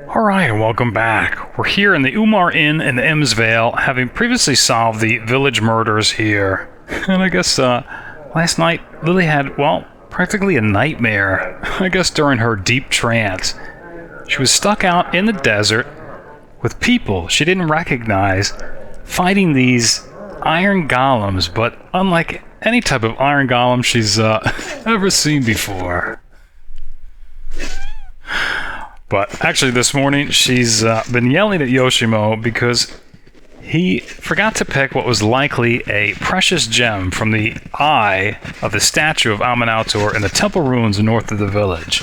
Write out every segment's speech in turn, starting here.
Alright, and welcome back. We're here in the Umar Inn in the Vale, having previously solved the village murders here. And I guess, last night, Lilly had, well, practically a nightmare. I guess during her deep trance. She was stuck out in the desert with people she didn't recognize, fighting these iron golems, but unlike any type of iron golem she's ever seen before. But actually this morning she's been yelling at Yoshimo because he forgot to pick what was likely a precious gem from the eye of the statue of Amaunator in the temple ruins north of the village.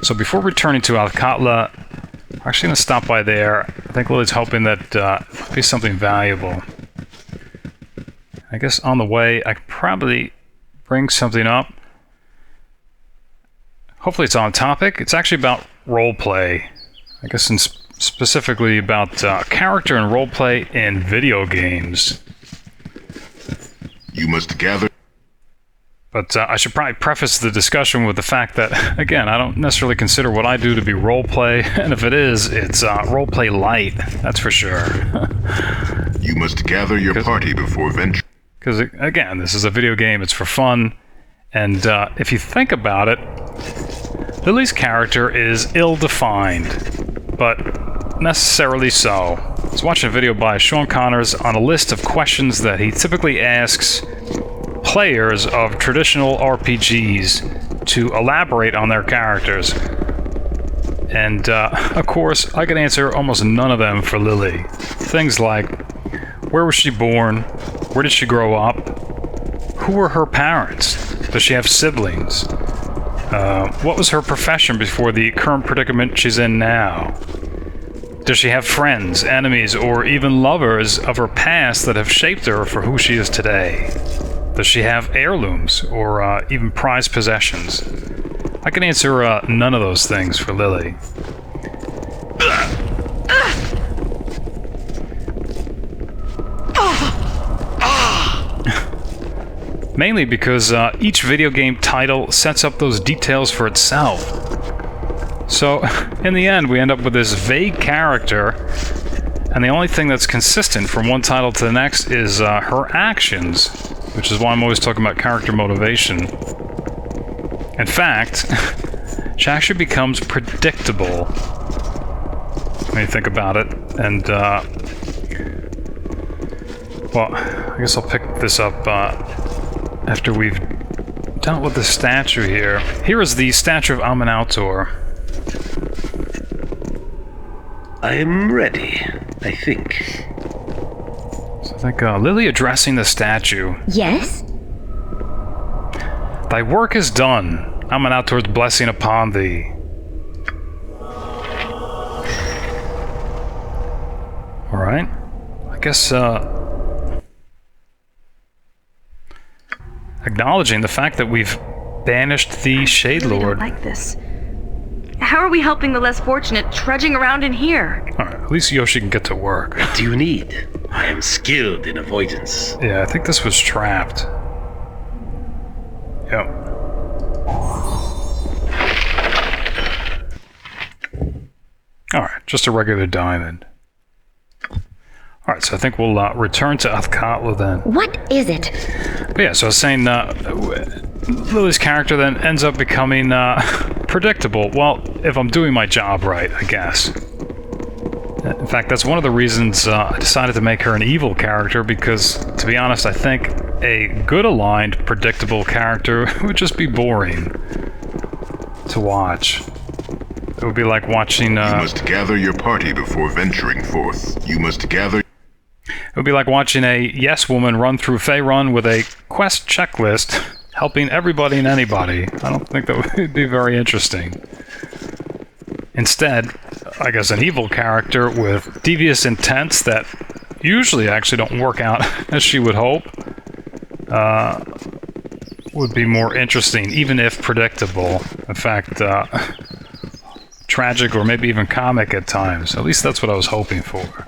So before returning to Athkatla, we're actually going to stop by there. I think Lily's hoping that it'll be something valuable. I guess on the way I could probably bring something up. Hopefully it's on topic. It's actually about roleplay. I guess specifically about character and roleplay in video games. You must gather. But I should probably preface the discussion with the fact that, again, I don't necessarily consider what I do to be roleplay, and if it is, it's roleplay light, that's for sure. You must gather your party before venture. Because, again, this is a video game, it's for fun, and if you think about it, Lily's character is ill-defined, but necessarily so. I was watching a video by Sean Connors on a list of questions that he typically asks players of traditional RPGs to elaborate on their characters. And, of course, I could answer almost none of them for Lilly. Things like, where was she born? Where did she grow up? Who were her parents? Does she have siblings? What was her profession before the current predicament she's in now? Does she have friends, enemies, or even lovers of her past that have shaped her for who she is today? Does she have heirlooms, or even prized possessions? I can answer none of those things for Lilly. Mainly because each video game title sets up those details for itself. So, in the end, we end up with this vague character, and the only thing that's consistent from one title to the next is her actions, which is why I'm always talking about character motivation. In fact, she actually becomes predictable when you think about it, and, well, I guess I'll pick this up after we've dealt with the statue here. Here is the statue of Amaunator. I am ready, I think. So I think Lilly addressing the statue. Yes? Thy work is done. Amaunator's blessing upon thee. Alright. I guess, acknowledging the fact that we've banished the Shade Lord. I really don't like this. How are we helping the less fortunate trudging around in here? Alright, at least Yoshi can get to work. What do you need? I am skilled in avoidance. Yeah, I think this was trapped. Yep. Alright, just a regular diamond. Alright, so I think we'll return to Athkatla then. What is it? But yeah, so I was saying, Lily's character then ends up becoming predictable. Well, if I'm doing my job right, I guess. In fact, that's one of the reasons I decided to make her an evil character, because, to be honest, I think a good-aligned, predictable character would just be boring to watch. It would be like watching... You must gather your party before venturing forth. You must gather... It would be like watching a yes woman run through Faerun with a quest checklist, helping everybody and anybody. I don't think that would be very interesting. Instead, I guess an evil character with devious intents that usually actually don't work out as she would hope, would be more interesting, even if predictable. In fact, tragic or maybe even comic at times. At least that's what I was hoping for.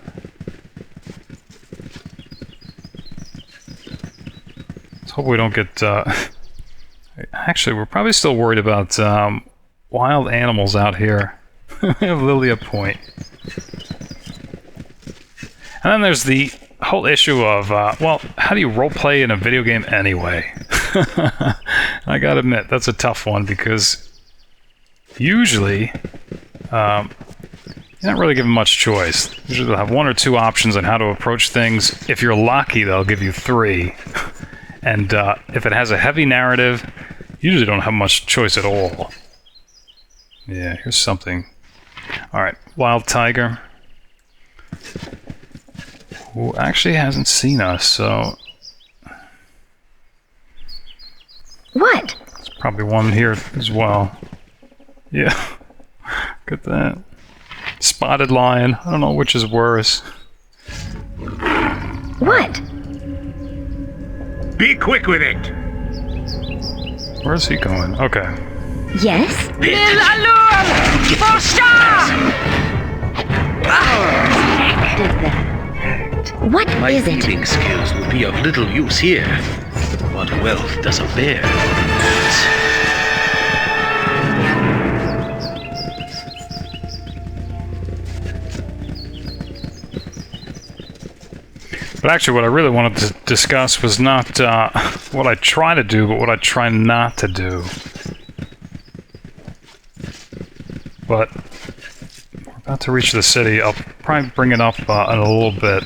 Let's hope we don't get... Actually, we're probably still worried about wild animals out here. Give Lilly a point. And then there's the whole issue of, well, how do you roleplay in a video game anyway? I gotta admit, that's a tough one because usually you're not really given much choice. Usually they'll have one or two options on how to approach things. If you're lucky, they'll give you three. And if it has a heavy narrative, you usually don't have much choice at all. Yeah, here's something. Alright, Wild Tiger. Who actually hasn't seen us, so... What? There's probably one here as well. Yeah. Look at that. Spotted lion. I don't know which is worse. What? Be quick with it! Where's he going? Okay. Yes? Did that hurt? What My is it? feeding skills will be of little use here. What wealth does a bear? But actually what I really wanted to discuss was not what I try to do, but what I try not to do. But we're about to reach the city. I'll probably bring it up in a little bit.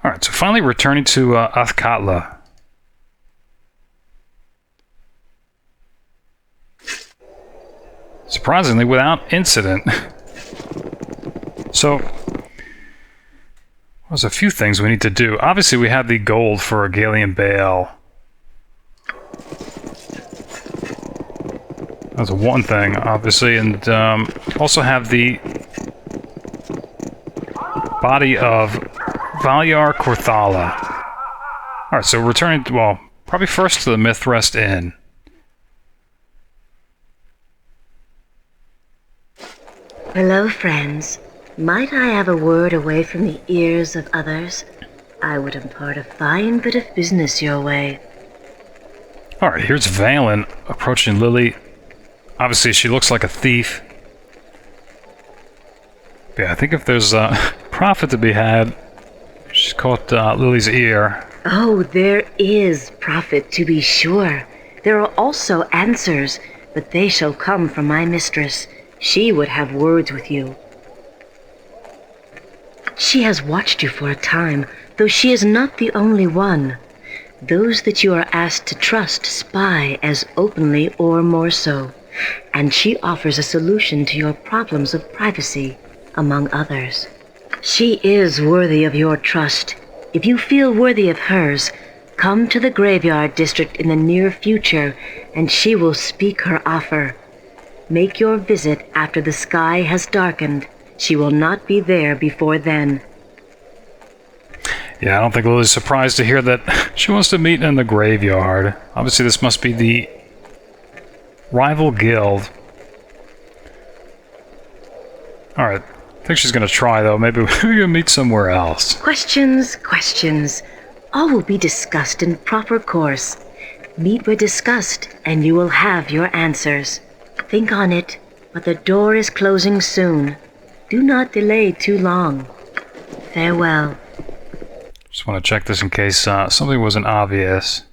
Alright, so finally returning to Athkatla. Surprisingly, without incident. So, there's a few things we need to do. Obviously, we have the gold for Gaelan Bayle. That's one thing, obviously, and also have the body of Valyar Korthala. Alright, so returning, well, probably first to the Mithrest Inn. Hello, friends. Might I have a word away from the ears of others? I would impart a fine bit of business your way. Alright, here's Valen approaching Lilly. Obviously, she looks like a thief. Yeah, I think if there's profit to be had, she's caught Lilly's ear. Oh, there is profit, to be sure. There are also answers, but they shall come from my mistress. She would have words with you. She has watched you for a time, though she is not the only one. Those that you are asked to trust spy as openly or more so, and she offers a solution to your problems of privacy, among others. She is worthy of your trust. If you feel worthy of hers, come to the graveyard district in the near future, and she will speak her offer. Make your visit after the sky has darkened. She will not be there before then. Yeah, I don't think Lily's surprised to hear that she wants to meet in the graveyard. Obviously, this must be the rival guild. Alright, I think she's gonna try, though. Maybe we can meet somewhere else. Questions, questions. All will be discussed in proper course. Meet where discussed, and you will have your answers. Think on it, but the door is closing soon. Do not delay too long. Farewell. Just want to check this in case something wasn't obvious.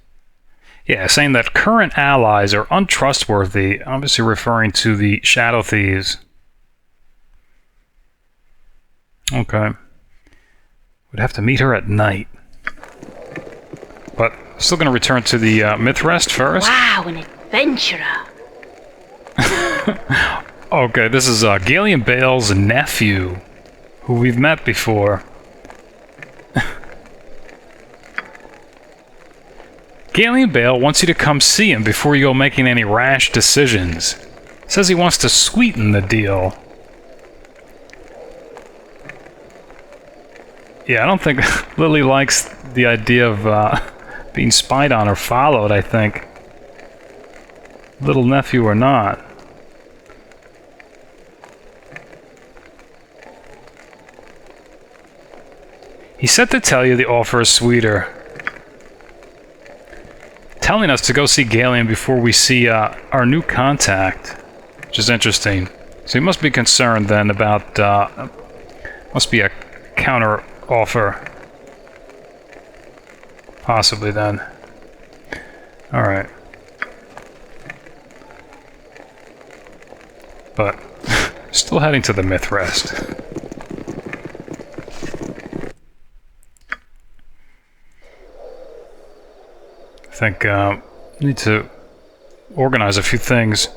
Yeah, saying that current allies are untrustworthy, obviously referring to the Shadow Thieves. Okay. We'd have to meet her at night. But still going to return to the Mithrest first. Wow, an adventurer. Okay, this is Gaelan Bayle's nephew, who we've met before. Gaelan Bayle wants you to come see him before you go making any rash decisions. Says he wants to sweeten the deal. Yeah, I don't think Lilly likes the idea of being spied on or followed, I think. Little nephew or not. He said to tell you the offer is sweeter. telling us to go see Gaelan before we see our new contact, which is interesting. So he must be concerned then about, must be a counter offer. Possibly then. Alright. But, still heading to the Myth Rest. I think, need to organize a few things.